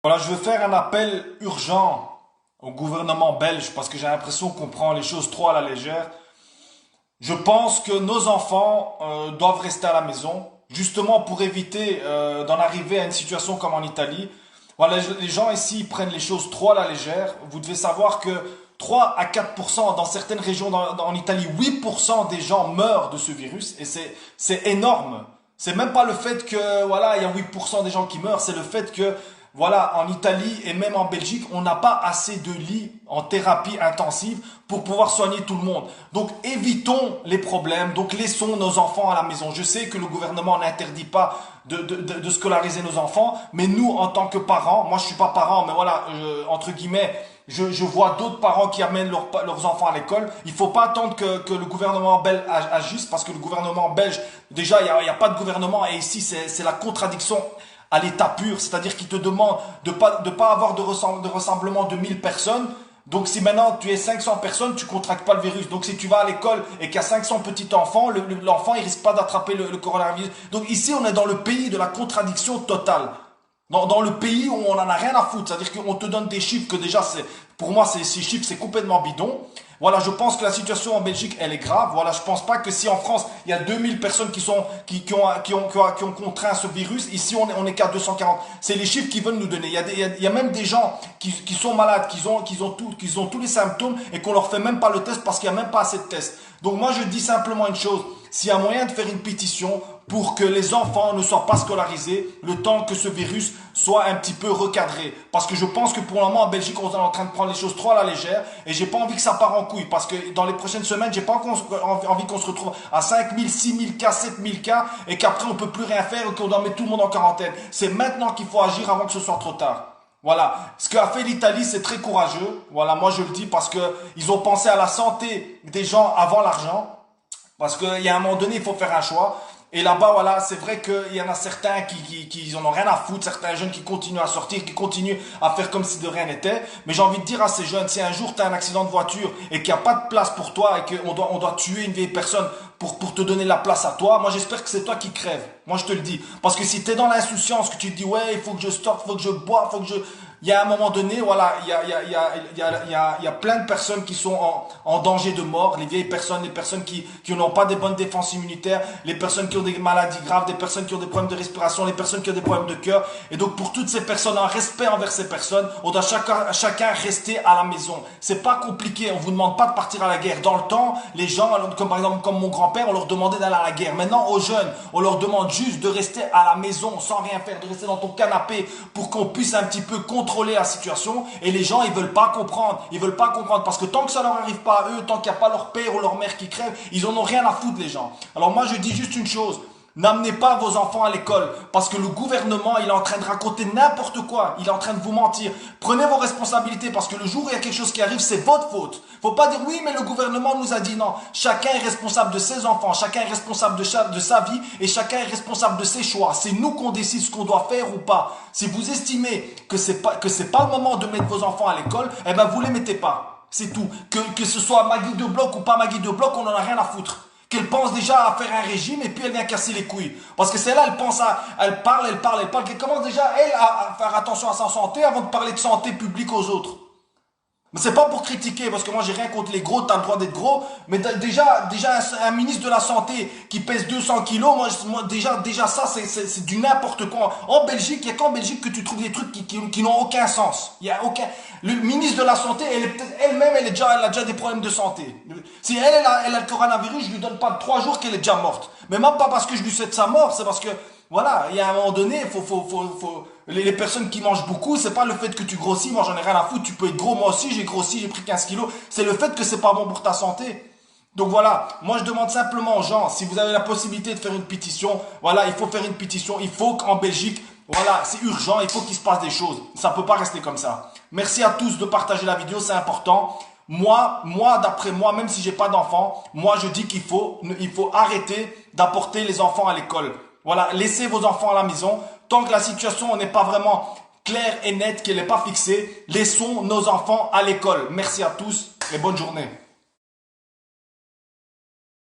Voilà, je veux faire un appel urgent au gouvernement belge parce que j'ai l'impression qu'on prend les choses trop à la légère. Je pense que nos enfants doivent rester à la maison, justement pour éviter d'en arriver à une situation comme en Italie. Voilà, les gens ici prennent les choses trop à la légère. Vous devez savoir que 3 à 4% dans certaines régions en Italie, 8% des gens meurent de ce virus et c'est énorme. C'est même pas le fait que voilà, il y a 8% des gens qui meurent, c'est le fait que voilà, en Italie et même en Belgique, on n'a pas assez de lits en thérapie intensive pour pouvoir soigner tout le monde. Donc évitons les problèmes, donc laissons nos enfants à la maison. Je sais que le gouvernement n'interdit pas de scolariser nos enfants, mais nous, en tant que parents, moi je suis pas parent, mais voilà, entre guillemets, je vois d'autres parents qui amènent leurs enfants à l'école. Il faut pas attendre que le gouvernement belge agisse, parce que le gouvernement belge, déjà, il y a pas de gouvernement, et ici, c'est la contradiction à l'état pur, c'est-à-dire qu'il te demande de pas avoir de rassemblement de 1000 personnes. Donc si maintenant tu es 500 personnes, tu contractes pas le virus. Donc si tu vas à l'école et qu'il y a 500 petits enfants, l'enfant il risque pas d'attraper le coronavirus. Donc ici on est dans le pays de la contradiction totale. Dans le pays où on en a rien à foutre, c'est-à-dire qu'on te donne des chiffres que déjà pour moi ces chiffres c'est complètement bidon. Voilà, je pense que la situation en Belgique elle est grave. Voilà, je pense pas que si en France il y a 2000 personnes qui ont contraint ce virus, ici on est qu'à 240. C'est les chiffres qu'ils veulent nous donner. Il y a même des gens qui sont malades, qui ont tous les symptômes et qu'on leur fait même pas le test parce qu'il y a même pas assez de tests. Donc moi je dis simplement une chose, s'il y a moyen de faire une pétition pour que les enfants ne soient pas scolarisés le temps que ce virus soit un petit peu recadré. Parce que je pense que pour le moment en Belgique on est en train de prendre les choses trop à la légère et j'ai pas envie que ça parte en couille parce que dans les prochaines semaines j'ai pas envie qu'on se retrouve à 5000, 6000 cas, 7000 cas et qu'après on peut plus rien faire et qu'on doit mettre tout le monde en quarantaine. C'est maintenant qu'il faut agir avant que ce soit trop tard. Voilà, ce qu'a fait l'Italie, c'est très courageux. Voilà, moi je le dis parce que ils ont pensé à la santé des gens avant l'argent. Parce qu'il y a un moment donné, il faut faire un choix. Et là-bas, voilà, c'est vrai qu'il y en a certains qui en ont rien à foutre, certains jeunes qui continuent à sortir, qui continuent à faire comme si de rien n'était. Mais j'ai envie de dire à ces jeunes, si un jour tu as un accident de voiture et qu'il n'y a pas de place pour toi et on doit tuer une vieille personne pour te donner la place à toi, moi j'espère que c'est toi qui crèves. Moi je te le dis. Parce que si tu es dans l'insouciance, que tu te dis, ouais, il faut que je stoppe, il faut que je bois, il faut que je... Il y a un moment donné, voilà, il y a plein de personnes qui sont en danger de mort. Les vieilles personnes, les personnes qui n'ont pas des bonnes défenses immunitaires, les personnes qui ont des maladies graves, des personnes qui ont des problèmes de respiration, les personnes qui ont des problèmes de cœur. Et donc pour toutes ces personnes, en respect envers ces personnes, on doit chacun rester à la maison. C'est pas compliqué, on vous demande pas de partir à la guerre. Dans le temps, les gens, comme par exemple comme mon grand-père, on leur demandait d'aller à la guerre. Maintenant, aux jeunes, on leur demande juste de rester à la maison sans rien faire, de rester dans ton canapé pour qu'on puisse un petit peu contrôler la situation. Et les gens ils veulent pas comprendre, parce que tant que ça leur arrive pas à eux, tant qu'il n'y a pas leur père ou leur mère qui crève, ils en ont rien à foutre les gens. Alors moi je dis juste une chose, n'amenez pas vos enfants à l'école parce que le gouvernement il est en train de raconter n'importe quoi, il est en train de vous mentir. Prenez vos responsabilités parce que le jour où il y a quelque chose qui arrive, c'est votre faute. Faut pas dire oui mais le gouvernement nous a dit non. Chacun est responsable de ses enfants, chacun est responsable de sa vie et chacun est responsable de ses choix. C'est nous qu'on décide ce qu'on doit faire ou pas. Si vous estimez que c'est pas le moment de mettre vos enfants à l'école, eh ben vous les mettez pas. C'est tout. Que ce soit Maggie de Bloc ou pas Maggie de Bloc, on en a rien à foutre. Qu'elle pense déjà à faire un régime et puis elle vient casser les couilles. Parce que c'est là, elle parle, qu'elle commence déjà, elle, à faire attention à sa santé avant de parler de santé publique aux autres. Mais c'est pas pour critiquer, parce que moi j'ai rien contre les gros, t'as le droit d'être gros, mais déjà un ministre de la Santé qui pèse 200 kilos, moi déjà ça c'est du n'importe quoi. En Belgique, il y a qu'en Belgique que tu trouves des trucs qui n'ont aucun sens. Il y a aucun... Le ministre de la Santé, elle-même, elle a déjà des problèmes de santé. Si elle a le coronavirus, je lui donne pas 3 jours qu'elle est déjà morte. Mais même pas parce que je lui souhaite sa mort, c'est parce que voilà, il y a un moment donné, les personnes qui mangent beaucoup, c'est pas le fait que tu grossis, moi j'en ai rien à foutre, tu peux être gros, moi aussi j'ai grossi, j'ai pris 15 kilos, c'est le fait que c'est pas bon pour ta santé. Donc voilà, moi je demande simplement aux gens, si vous avez la possibilité de faire une pétition, voilà, il faut faire une pétition, il faut qu'en Belgique, voilà, c'est urgent, il faut qu'il se passe des choses, ça peut pas rester comme ça. Merci à tous de partager la vidéo, c'est important. Moi, d'après moi, même si j'ai pas d'enfants, moi je dis qu'il faut arrêter d'apporter les enfants à l'école. Voilà, laissez vos enfants à la maison. Tant que la situation n'est pas vraiment claire et nette, qu'elle n'est pas fixée, laissons nos enfants à l'école. Merci à tous et bonne journée.